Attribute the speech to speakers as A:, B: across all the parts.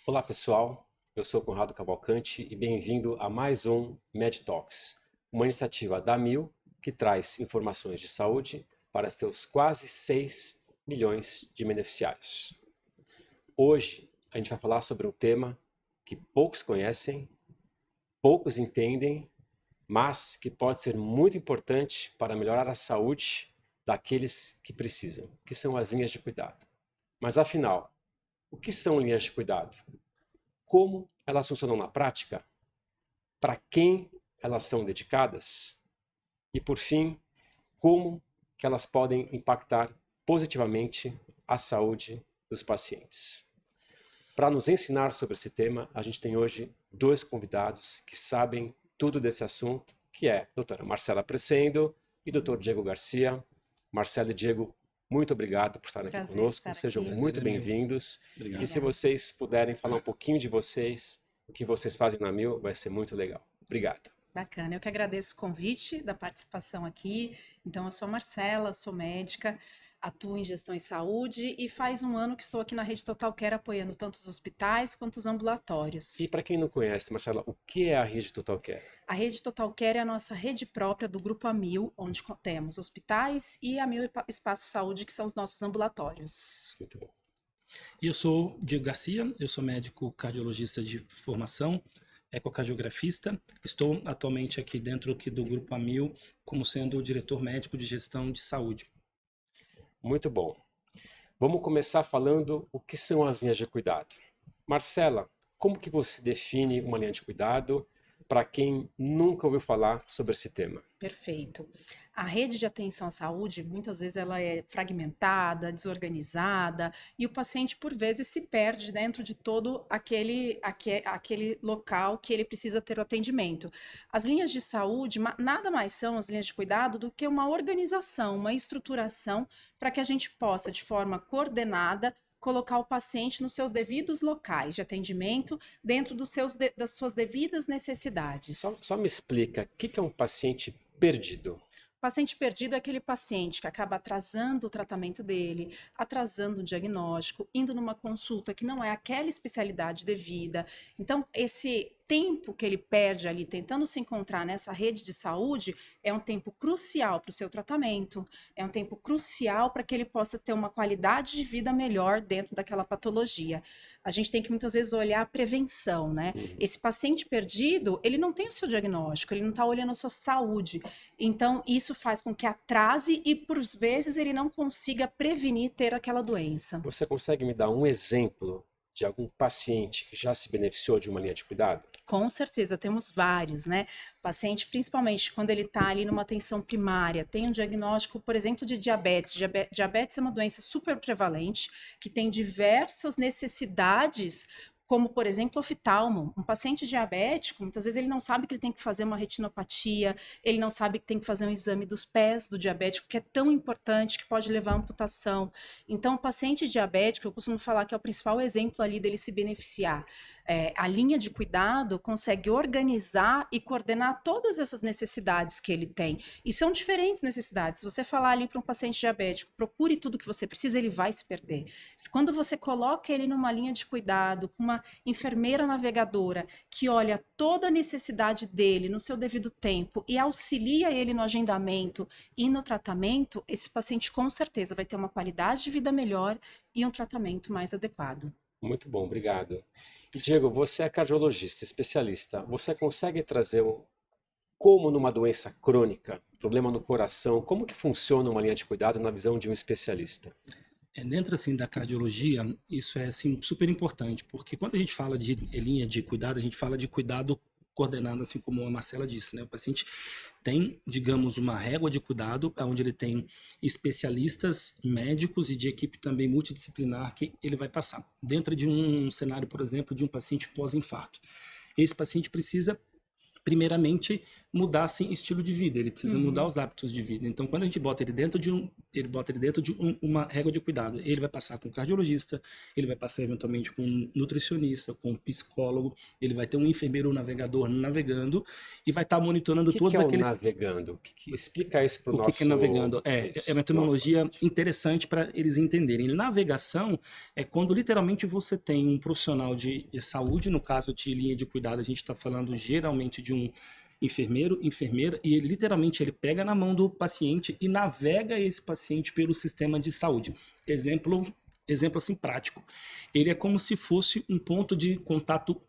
A: Olá pessoal, eu sou Conrado Cavalcante e bem-vindo a mais um Med Talks, uma iniciativa da Mil que traz informações de saúde para seus quase 6 milhões de beneficiários. Hoje a gente vai falar sobre um tema que poucos conhecem, poucos entendem, mas que pode ser muito importante para melhorar a saúde daqueles que precisam, que são as linhas de cuidado. Mas afinal, o que são linhas de cuidado? Como elas funcionam na prática? Para quem elas são dedicadas? E por fim, como que elas podem impactar positivamente a saúde dos pacientes? Para nos ensinar sobre esse tema, a gente tem hoje dois convidados que sabem tudo desse assunto, que é a doutora Marcela Presendo e o doutor Diego Garcia. Marcela e Diego, muito obrigado por estarem aqui
B: Prazer
A: conosco,
B: estar
A: sejam
B: aqui.
A: muito bem-vindos.
C: Obrigado.
A: E se vocês puderem falar um pouquinho de vocês, o que vocês fazem na Mil, vai ser muito legal. Obrigado.
B: Bacana, eu que agradeço o convite da participação aqui. Então, eu sou Marcela, sou médica, atuo em gestão em saúde e faz um ano que estou aqui na Rede Total Care apoiando tanto os hospitais quanto os ambulatórios.
A: E para quem não conhece, Marcela, o que é a Rede Total Care?
B: A Rede Total Care é a nossa rede própria do Grupo Amil, onde temos hospitais e Amil Espaço Saúde, que são os nossos ambulatórios.
A: Muito bom.
C: Eu sou Diego Garcia, eu sou médico cardiologista de formação, ecocardiografista. Estou atualmente aqui dentro do Grupo Amil como sendo o diretor médico de gestão de saúde.
A: Muito bom. Vamos começar falando o que são as linhas de cuidado. Marcela, como que você define uma linha de cuidado para quem nunca ouviu falar sobre esse tema?
B: Perfeito. A rede de atenção à saúde, muitas vezes ela é fragmentada, desorganizada, e o paciente, por vezes, se perde dentro de todo aquele local que ele precisa ter o atendimento. As linhas de saúde nada mais são as linhas de cuidado do que uma organização, uma estruturação para que a gente possa, de forma coordenada, colocar o paciente nos seus devidos locais de atendimento, dentro das suas devidas necessidades.
A: Só me explica, o que é um paciente perdido?
B: Paciente perdido é aquele paciente que acaba atrasando o tratamento dele, atrasando o diagnóstico, indo numa consulta que não é aquela especialidade devida. Então, esse tempo que ele perde ali tentando se encontrar nessa rede de saúde é um tempo crucial para o seu tratamento, é um tempo crucial para que ele possa ter uma qualidade de vida melhor dentro daquela patologia. A gente tem que muitas vezes olhar a prevenção, né? Esse paciente perdido, ele não tem o seu diagnóstico, ele não está olhando a sua saúde. Então, isso faz com que atrase e, por vezes, ele não consiga prevenir ter aquela doença.
A: Você consegue me dar um exemplo de algum paciente que já se beneficiou de uma linha de cuidado?
B: Com certeza, temos vários, né? O paciente, principalmente quando ele está ali numa atenção primária, tem um diagnóstico, por exemplo, de diabetes. Diabetes é uma doença super prevalente, que tem diversas necessidades, como, por exemplo, oftalmo. Um paciente diabético, muitas vezes ele não sabe que ele tem que fazer uma retinopatia, ele não sabe que tem que fazer um exame dos pés do diabético, que é tão importante, que pode levar à amputação. Então, o paciente diabético, eu costumo falar que é o principal exemplo ali dele se beneficiar. A linha de cuidado consegue organizar e coordenar todas essas necessidades que ele tem. E são diferentes necessidades. Se você falar ali para um paciente diabético, procure tudo que você precisa, ele vai se perder. Quando você coloca ele numa linha de cuidado, com uma enfermeira navegadora que olha toda a necessidade dele no seu devido tempo e auxilia ele no agendamento e no tratamento, esse paciente com certeza vai ter uma qualidade de vida melhor e um tratamento mais adequado.
A: Muito bom, obrigado. E Diego, você é cardiologista, especialista. Você consegue trazer como numa doença crônica, problema no coração, como que funciona uma linha de cuidado na visão de um especialista?
C: Dentro assim da cardiologia, isso é assim super importante, porque quando a gente fala de linha de cuidado, a gente fala de cuidado coordenado, assim como a Marcela disse, né? O paciente tem, digamos, uma régua de cuidado, onde ele tem especialistas médicos e de equipe também multidisciplinar que ele vai passar. Dentro de um cenário, por exemplo, de um paciente pós-infarto. Esse paciente precisa primeiramente, mudar assim, estilo de vida, ele precisa mudar os hábitos de vida. Então, quando a gente bota ele dentro de uma régua de cuidado, ele vai passar com um cardiologista, ele vai passar eventualmente com um nutricionista, com um psicólogo, ele vai ter um enfermeiro ou navegador navegando e vai estar monitorando todos
A: Que é o
C: aqueles.
A: navegando? Explica isso para o
C: O
A: nosso...
C: que é navegando? É uma terminologia
A: nosso paciente.
C: interessante para eles entenderem. Navegação é quando literalmente você tem um profissional de saúde, no caso de linha de cuidado, a gente está falando geralmente de um enfermeiro, enfermeira, e ele literalmente ele pega na mão do paciente e navega esse paciente pelo sistema de saúde. Exemplo assim prático. Ele é como se fosse um ponto de contato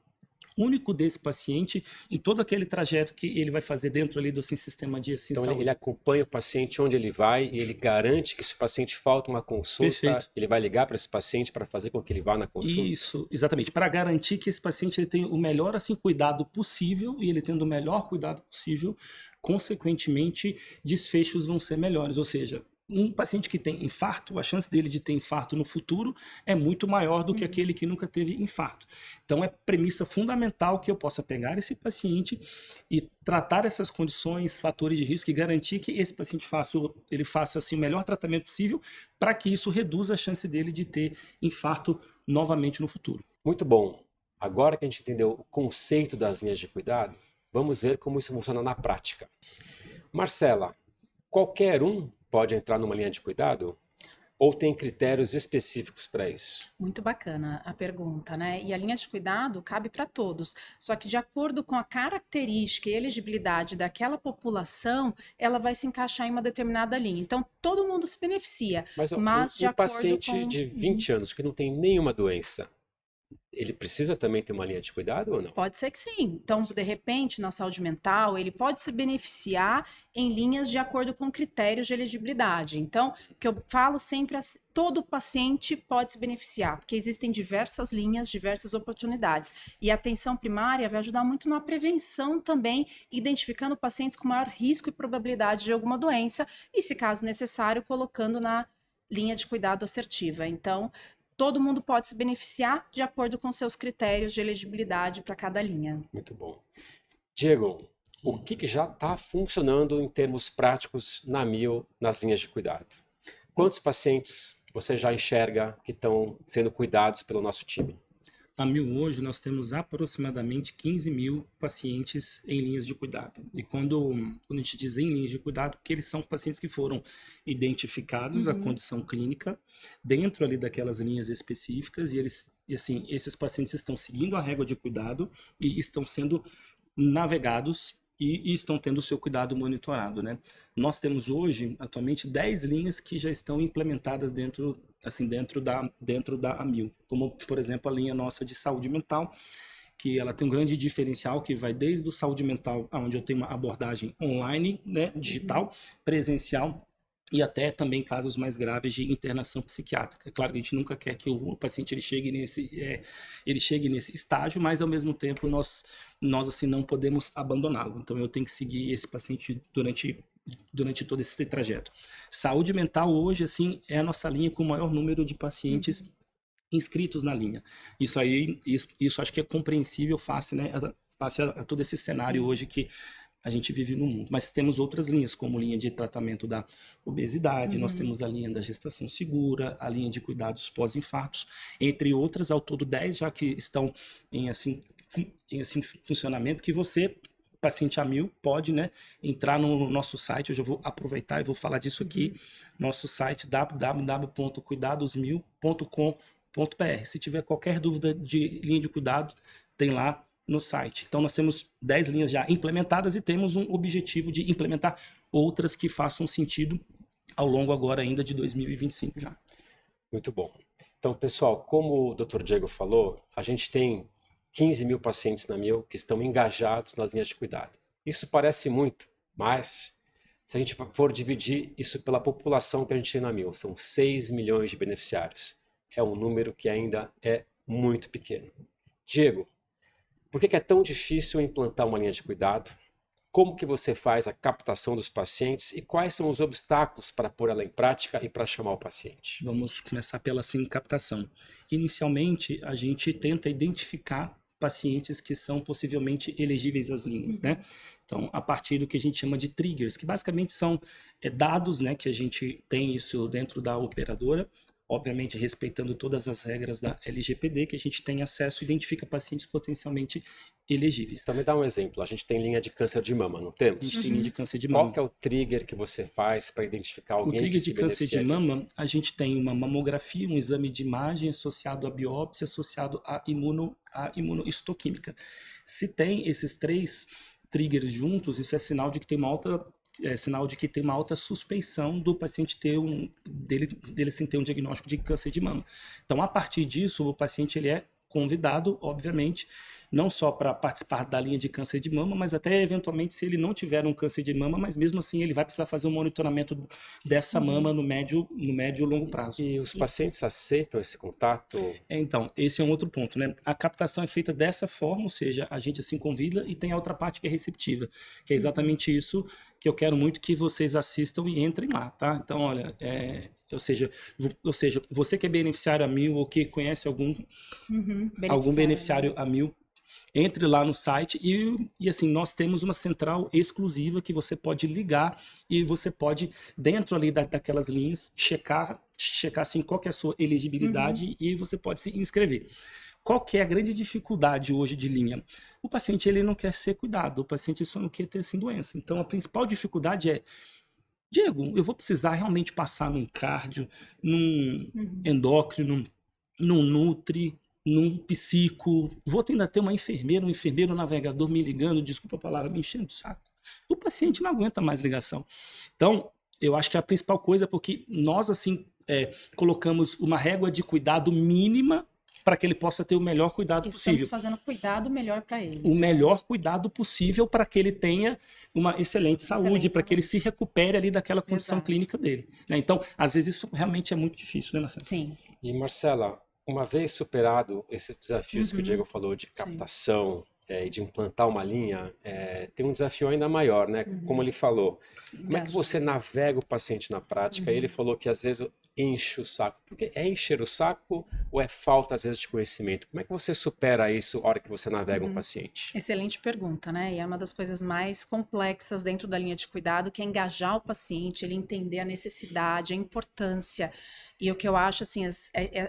C: único desse paciente em todo aquele trajeto que ele vai fazer dentro ali do assim, sistema de
A: Então
C: saúde.
A: ele acompanha o paciente onde ele vai e ele garante que se o paciente falta uma consulta,
C: Perfeito.
A: ele vai ligar para esse paciente para fazer com que ele vá na consulta.
C: Isso, exatamente, para garantir que esse paciente ele tenha o melhor assim cuidado possível e ele tendo o melhor cuidado possível, consequentemente desfechos vão ser melhores, ou seja, um paciente que tem infarto, a chance dele de ter infarto no futuro é muito maior do que aquele que nunca teve infarto. Então é premissa fundamental que eu possa pegar esse paciente e tratar essas condições, fatores de risco e garantir que esse paciente faça assim, o melhor tratamento possível para que isso reduza a chance dele de ter infarto novamente no futuro.
A: Muito bom. Agora que a gente entendeu o conceito das linhas de cuidado, vamos ver como isso funciona na prática. Marcela, qualquer um pode entrar numa linha de cuidado? Ou tem critérios específicos para isso?
B: Muito bacana a pergunta, né? E a linha de cuidado cabe para todos, só que de acordo com a característica e elegibilidade daquela população, ela vai se encaixar em uma determinada linha. Então, todo mundo se beneficia,
A: Mas
B: de
A: um
B: acordo
A: paciente
B: com...
A: de 20 anos que não tem nenhuma doença, ele precisa também ter uma linha de cuidado ou não?
B: Pode ser que sim. Então, de repente, na saúde mental, ele pode se beneficiar em linhas de acordo com critérios de elegibilidade. Então, o que eu falo sempre é todo paciente pode se beneficiar, porque existem diversas linhas, diversas oportunidades. E a atenção primária vai ajudar muito na prevenção também, identificando pacientes com maior risco e probabilidade de alguma doença, e, se caso necessário, colocando na linha de cuidado assertiva. Então, todo mundo pode se beneficiar de acordo com seus critérios de elegibilidade para cada linha.
A: Muito bom. Diego, o que já está funcionando em termos práticos na Mil, nas linhas de cuidado? Quantos pacientes você já enxerga que estão sendo cuidados pelo nosso time?
C: Na Mil hoje nós temos aproximadamente 15 mil pacientes em linhas de cuidado. E quando a gente diz em linhas de cuidado, porque eles são pacientes que foram identificados a condição clínica dentro ali daquelas linhas específicas e assim, esses pacientes estão seguindo a régua de cuidado e estão sendo navegados e estão tendo o seu cuidado monitorado, né? Nós temos hoje, atualmente, 10 linhas que já estão implementadas dentro da AMIL, como, por exemplo, a linha nossa de saúde mental, que ela tem um grande diferencial que vai desde o saúde mental, onde eu tenho uma abordagem online, né, digital, presencial, e até também casos mais graves de internação psiquiátrica. Claro que a gente nunca quer que o paciente ele chegue nesse estágio, mas ao mesmo tempo nós assim não podemos abandoná-lo. Então eu tenho que seguir esse paciente durante todo esse trajeto. Saúde mental hoje assim é a nossa linha com o maior número de pacientes inscritos na linha. Isso acho que é compreensível face, né, face a todo esse cenário hoje que a gente vive no mundo. Mas temos outras linhas, como linha de tratamento da obesidade, nós temos a linha da gestação segura, a linha de cuidados pós-infartos, entre outras, ao todo 10 já que estão em funcionamento, que você, paciente AMIL, pode, né, entrar no nosso site. Hoje eu vou aproveitar e vou falar disso aqui, nosso site www.cuidadosmil.com.br. Se tiver qualquer dúvida de linha de cuidado, tem lá no site. Então nós temos 10 linhas já implementadas e temos um objetivo de implementar outras que façam sentido ao longo agora ainda de 2025 já.
A: Muito bom. Então, pessoal, como o Dr. Diego falou, a gente tem 15 mil pacientes na Mil que estão engajados nas linhas de cuidado. Isso parece muito, mas se a gente for dividir isso pela população que a gente tem na Mil, são 6 milhões de beneficiários. É um número que ainda é muito pequeno. Diego, por que é tão difícil implantar uma linha de cuidado? Como que você faz a captação dos pacientes e quais são os obstáculos para pôr ela em prática e para chamar o paciente?
C: Vamos começar pela captação. Inicialmente, a gente tenta identificar pacientes que são possivelmente elegíveis às linhas, né? Então, a partir do que a gente chama de triggers, que basicamente são dados, né, que a gente tem isso dentro da operadora, obviamente respeitando todas as regras da LGPD, que a gente tem acesso e identifica pacientes potencialmente elegíveis.
A: Então me dá um exemplo. A gente tem linha de câncer de mama, não
C: A
A: temos?
C: gente tem linha de câncer de mama.
A: Qual que é o trigger que você faz para identificar
C: O
A: alguém que
C: trigger
A: se
C: de câncer de
A: beneficiaria?
C: mama, a gente tem uma mamografia, um exame de imagem associado à biópsia, associado à imunohistoquímica. Se tem esses 3 triggers juntos, isso é sinal de que tem uma alta suspeição do paciente dele sim ter um diagnóstico de câncer de mama. Então, a partir disso, o paciente ele é convidado, obviamente, não só para participar da linha de câncer de mama, mas até eventualmente se ele não tiver um câncer de mama, mas mesmo assim ele vai precisar fazer um monitoramento dessa mama no médio e longo prazo.
A: E os pacientes aceitam esse contato?
C: Então, esse é um outro ponto, né? A captação é feita dessa forma, ou seja, a gente assim convida e tem a outra parte que é receptiva, que é exatamente isso que eu quero muito que vocês assistam e entrem lá, tá? Então, olha, ou seja, você que é beneficiário a 1000 ou que conhece algum beneficiário a 1000, entre lá no site e assim, nós temos uma central exclusiva que você pode ligar e você pode, dentro ali daquelas linhas, checar assim, qual que é a sua elegibilidade e você pode se inscrever. Qual que é a grande dificuldade hoje de linha? O paciente ele não quer ser cuidado, o paciente só não quer ter assim, doença. Então, a principal dificuldade é: Diego, eu vou precisar realmente passar num cardio, num endócrino, num nutri, num psico, vou ainda ter uma enfermeira, um enfermeiro navegador me ligando, desculpa a palavra, me enchendo o saco. O paciente não aguenta mais ligação. Então, eu acho que a principal coisa é porque nós, assim, colocamos uma régua de cuidado mínima para que ele possa ter o melhor cuidado possível.
B: Estamos fazendo cuidado melhor para ele.
C: O melhor cuidado possível para que ele tenha uma excelente saúde, para que ele se recupere ali daquela condição clínica dele, né? Então, às vezes isso realmente é muito difícil, né, Marcela?
B: Sim.
A: E Marcela, uma vez superado esses desafios que o Diego falou de captação e de implantar uma linha, tem um desafio ainda maior, né? Como ele falou, como é que você navega o paciente na prática? Ele falou que às vezes enche o saco. Porque é encher o saco ou é falta, às vezes, de conhecimento? Como é que você supera isso na hora que você navega um paciente?
B: Excelente pergunta, né? E é uma das coisas mais complexas dentro da linha de cuidado, que é engajar o paciente, ele entender a necessidade, a importância. E o que eu acho, assim,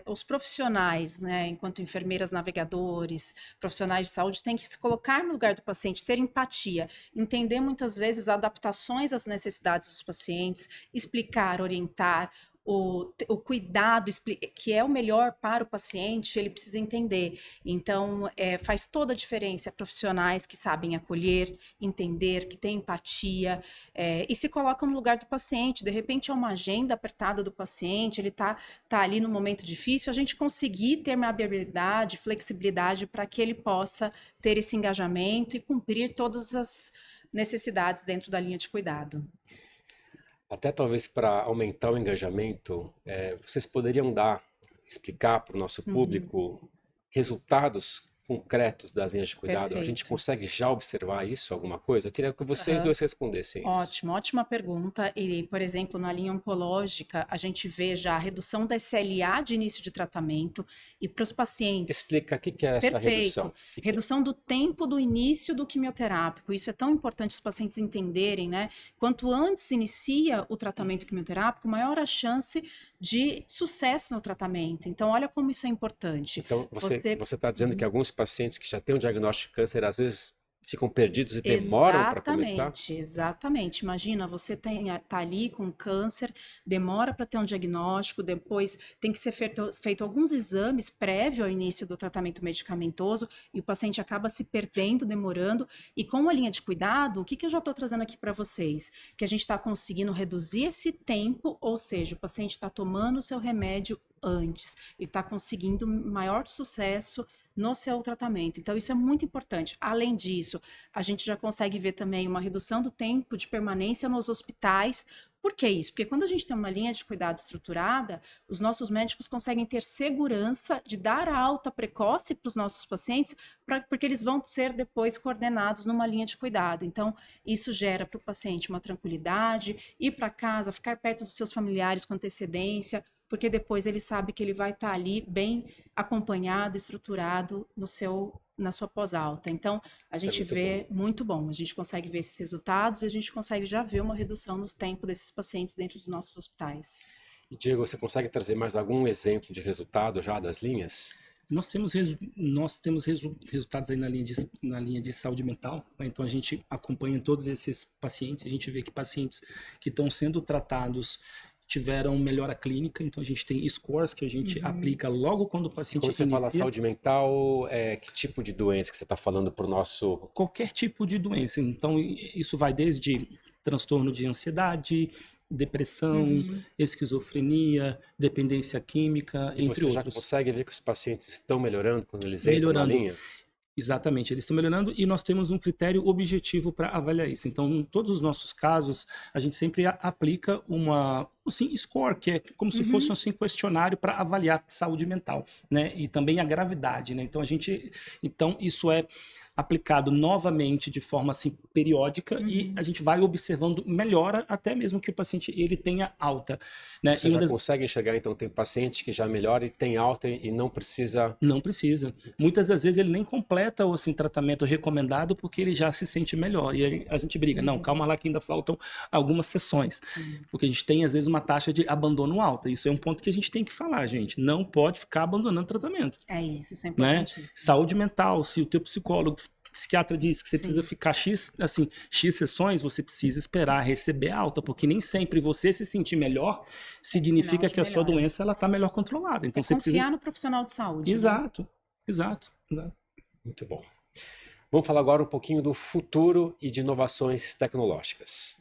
B: os profissionais, né, enquanto enfermeiras, navegadores, profissionais de saúde, têm que se colocar no lugar do paciente, ter empatia, entender muitas vezes adaptações às necessidades dos pacientes, explicar, orientar, o cuidado que é o melhor para o paciente, ele precisa entender. Então, faz toda a diferença profissionais que sabem acolher, entender, que têm empatia, e se colocam no lugar do paciente. De repente, é uma agenda apertada do paciente, ele tá ali no momento difícil, a gente conseguir ter uma habilidade, flexibilidade para que ele possa ter esse engajamento e cumprir todas as necessidades dentro da linha de cuidado.
A: Até talvez para aumentar o engajamento, vocês poderiam explicar para o nosso público resultados concretos das linhas de cuidado? A gente consegue já observar isso, alguma coisa? Eu queria que vocês dois respondessem isso.
B: Ótimo, ótima pergunta. E, por exemplo, na linha oncológica, a gente vê já a redução da SLA de início de tratamento e para os pacientes.
A: Explica o que é essa redução.
B: Redução do tempo do início do quimioterápico. Isso é tão importante os pacientes entenderem, né? Quanto antes inicia o tratamento quimioterápico, maior a chance de sucesso no tratamento. Então, olha como isso é importante.
A: Então, você está dizendo que alguns pacientes que já têm um diagnóstico de câncer, às vezes ficam perdidos e demoram para começar?
B: Exatamente. Imagina, você tá ali com câncer, demora para ter um diagnóstico, depois tem que ser feito alguns exames prévio ao início do tratamento medicamentoso e o paciente acaba se perdendo, demorando. E com a linha de cuidado, o que eu já estou trazendo aqui para vocês? Que a gente está conseguindo reduzir esse tempo, ou seja, o paciente está tomando o seu remédio antes, ele está conseguindo maior sucesso no seu tratamento. Então, isso é muito importante. Além disso, a gente já consegue ver também uma redução do tempo de permanência nos hospitais. Por que isso? Porque quando a gente tem uma linha de cuidado estruturada, os nossos médicos conseguem ter segurança de dar a alta precoce para os nossos pacientes, porque eles vão ser depois coordenados numa linha de cuidado. Então, isso gera para o paciente uma tranquilidade, ir para casa, ficar perto dos seus familiares com antecedência, porque depois ele sabe que ele vai estar ali bem acompanhado, estruturado na sua pós-alta. Então, a
A: Isso é
B: gente
A: muito
B: vê
A: bom.
B: muito bom, a gente consegue ver esses resultados e a gente consegue já ver uma redução no tempo desses pacientes dentro dos nossos hospitais.
A: E Diego, você consegue trazer mais algum exemplo de resultado já das linhas?
C: Nós temos resultados aí na linha de saúde mental, né? Então a gente acompanha todos esses pacientes, a gente vê que pacientes que estão sendo tratados tiveram melhora clínica, então a gente tem scores que a gente aplica logo quando o
A: E
C: paciente
A: quando você fala
C: inicia.
A: saúde mental, que tipo de doença que você está falando para o nosso...
C: Qualquer tipo de doença. Então, isso vai desde transtorno de ansiedade, depressão, esquizofrenia, dependência química,
A: E
C: entre
A: você já
C: outros.
A: consegue ver que os pacientes estão melhorando quando eles entram na
C: Melhorando.
A: linha?
C: Exatamente, eles estão melhorando e nós temos um critério objetivo para avaliar isso. Então, em todos os nossos casos, a gente sempre aplica uma assim, score, que é como se fosse um assim, questionário para avaliar saúde mental, né? E também a gravidade, né? Então isso é aplicado novamente de forma assim periódica e a gente vai observando melhora até mesmo que o paciente ele tenha alta, né?
A: Você já consegue enxergar, então, tem paciente que já melhora e tem alta e não precisa...
C: Não precisa. Muitas das vezes ele nem completa o assim, tratamento recomendado porque ele já se sente melhor. E aí a gente briga, não, calma lá que ainda faltam algumas sessões. Porque a gente tem, às vezes, uma taxa de abandono alta. Isso é um ponto que a gente tem que falar, gente. Não pode ficar abandonando o tratamento.
B: É isso é
C: Né?
B: importantíssimo.
C: Saúde mental, se o teu psicólogo, psiquiatra diz que você precisa ficar X sessões, você precisa esperar receber alta, porque nem sempre você se sentir melhor significa que a sua doença ela está melhor controlada. Então você
B: confiar
C: precisa...
B: no profissional de saúde.
C: Exato.
A: Muito bom. Vamos falar agora um pouquinho do futuro e de inovações tecnológicas.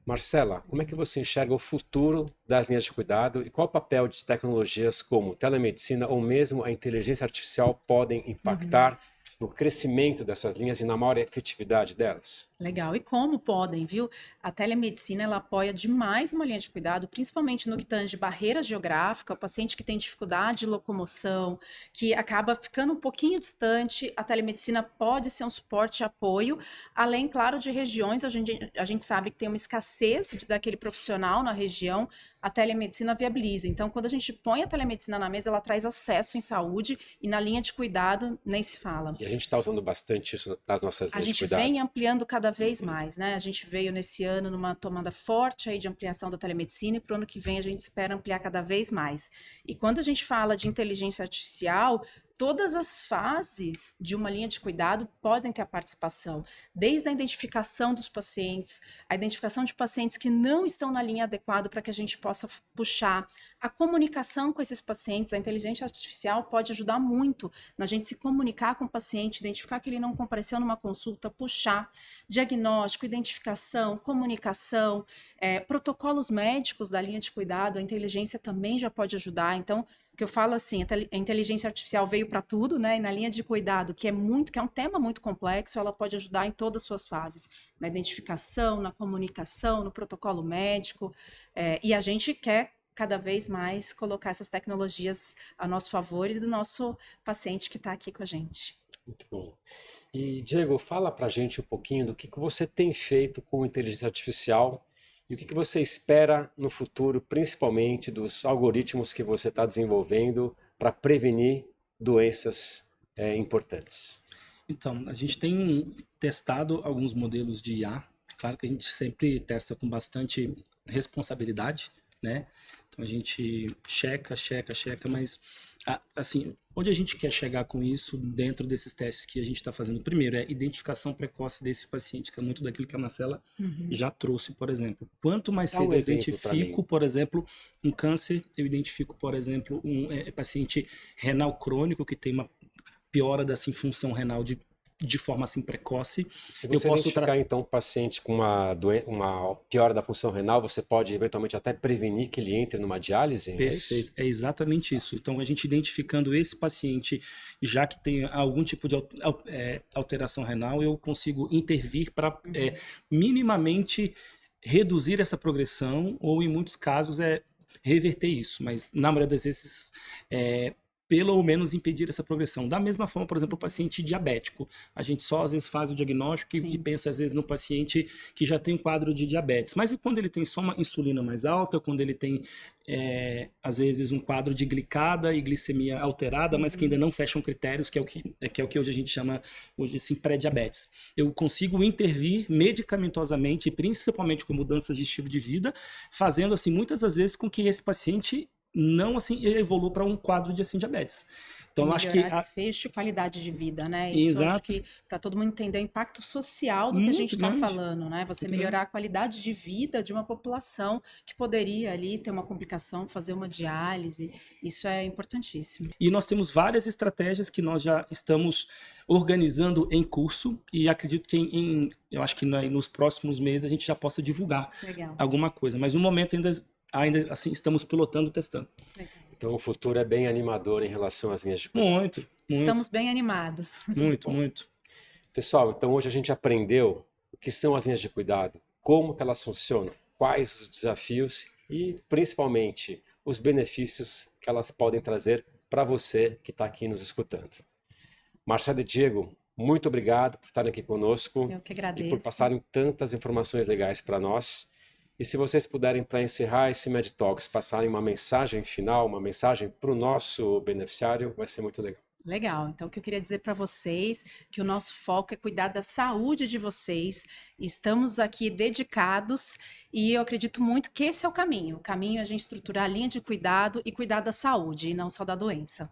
A: Marcela, como é que você enxerga o futuro das linhas de cuidado e qual o papel de tecnologias como telemedicina ou mesmo a inteligência artificial podem impactar no crescimento dessas linhas e na maior efetividade delas?
B: Legal. E como podem, viu? A telemedicina, ela apoia demais uma linha de cuidado, principalmente no que tange barreira geográfica, o paciente que tem dificuldade de locomoção, que acaba ficando um pouquinho distante, a telemedicina pode ser um suporte e apoio, além, claro, de regiões, a gente sabe que tem uma escassez daquele profissional na região, a telemedicina viabiliza. Então, quando a gente põe a telemedicina na mesa, ela traz acesso em saúde e na linha de cuidado nem se fala.
A: E a gente está usando bastante isso nas nossas linhas de cuidado.
B: A gente vem ampliando cada vez mais, né? A gente veio nesse ano numa tomada forte aí de ampliação da telemedicina e para o ano que vem a gente espera ampliar cada vez mais. E quando a gente fala de inteligência artificial, todas as fases de uma linha de cuidado podem ter a participação, desde a identificação dos pacientes, a identificação de pacientes que não estão na linha adequada para que a gente possa puxar, a comunicação com esses pacientes, a inteligência artificial pode ajudar muito na gente se comunicar com o paciente, identificar que ele não compareceu numa consulta, puxar diagnóstico, identificação, comunicação, protocolos médicos da linha de cuidado, a inteligência também já pode ajudar, então que eu falo assim, a inteligência artificial veio para tudo, né? E na linha de cuidado, que é um tema muito complexo, ela pode ajudar em todas as suas fases, na identificação, na comunicação, no protocolo médico, e a gente quer cada vez mais colocar essas tecnologias a nosso favor e do nosso paciente que está aqui com a gente.
A: Muito bom. E Diego, fala pra gente um pouquinho do que você tem feito com inteligência artificial e o que você espera no futuro, principalmente dos algoritmos que você está desenvolvendo para prevenir doenças importantes.
C: Então, a gente tem testado alguns modelos de IA. Claro que a gente sempre testa com bastante responsabilidade, né? Então a gente checa, mas assim, onde a gente quer chegar com isso dentro desses testes que a gente está fazendo? Primeiro, é identificação precoce desse paciente, que é muito daquilo que a Marcela já trouxe, por exemplo. Quanto mais cedo eu identifico, por exemplo, um câncer, eu identifico, por exemplo, um paciente renal crônico que tem uma piora da função renal de forma assim precoce.
A: Se você identificar então um paciente com uma piora da função renal, você pode eventualmente até prevenir que ele entre numa diálise?
C: Perfeito, é exatamente isso. Então a gente identificando esse paciente, já que tem algum tipo de alteração renal, eu consigo intervir para minimamente reduzir essa progressão ou em muitos casos reverter isso, mas na maioria das vezes pelo menos impedir essa progressão. Da mesma forma, por exemplo, o paciente diabético. A gente só às vezes faz o diagnóstico e pensa às vezes no paciente que já tem um quadro de diabetes. Mas e quando ele tem só uma insulina mais alta, quando ele tem às vezes um quadro de glicada e glicemia alterada, mas que ainda não fecham critérios, que é o que hoje a gente chama hoje, assim, pré-diabetes. Eu consigo intervir medicamentosamente, principalmente com mudanças de estilo de vida, fazendo assim muitas das vezes com que esse paciente não assim evolua para um quadro de assim diabetes. Então acho que
B: desfecho e qualidade de vida, né? Isso acho que para todo mundo entender o impacto social do que a gente está falando, né? Você melhorar a qualidade de vida de uma população que poderia ali ter uma complicação, fazer uma diálise, isso é importantíssimo.
C: E nós temos várias estratégias que nós já estamos organizando em curso e acredito que eu acho que nos próximos meses a gente já possa divulgar alguma coisa, mas no momento ainda assim estamos pilotando, testando.
A: Então o futuro é bem animador em relação às linhas de cuidado.
C: Muito.
B: Estamos bem animados.
C: Muito.
A: Pessoal, então hoje a gente aprendeu o que são as linhas de cuidado, como que elas funcionam, quais os desafios e principalmente os benefícios que elas podem trazer para você que está aqui nos escutando. Marcela e Diego, muito obrigado por estarem aqui conosco.
B: Eu que agradeço.
A: E por passarem tantas informações legais para nós. E se vocês puderem, para encerrar esse MedTalks, passarem uma mensagem final, uma mensagem para o nosso beneficiário, vai ser muito legal.
B: Legal. Então, o que eu queria dizer para vocês, que o nosso foco é cuidar da saúde de vocês. Estamos aqui dedicados e eu acredito muito que esse é o caminho. O caminho é a gente estruturar a linha de cuidado e cuidar da saúde, e não só da doença.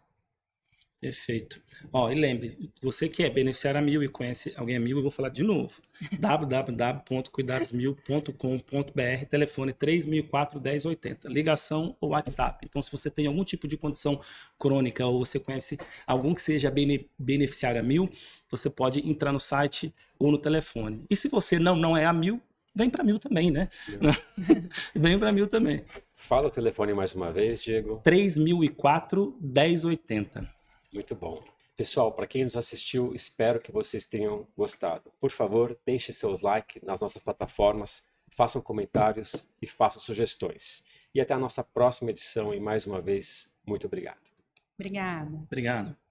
C: Perfeito. E lembre, você que é beneficiário a 1000 e conhece alguém a 1000, eu vou falar de novo. www.cuidadosmil.com.br, telefone 3004-1080, ligação ou WhatsApp. Então, se você tem algum tipo de condição crônica ou você conhece algum que seja beneficiário a 1000, você pode entrar no site ou no telefone. E se você não é a 1000, vem para 1000 também, né? Vem para 1000 também.
A: Fala o telefone mais uma vez, Diego.
C: 3004-1080.
A: Muito bom. Pessoal, para quem nos assistiu, espero que vocês tenham gostado. Por favor, deixem seus likes nas nossas plataformas, façam comentários e façam sugestões. E até a nossa próxima edição e mais uma vez, muito obrigado.
B: Obrigada.
C: Obrigado.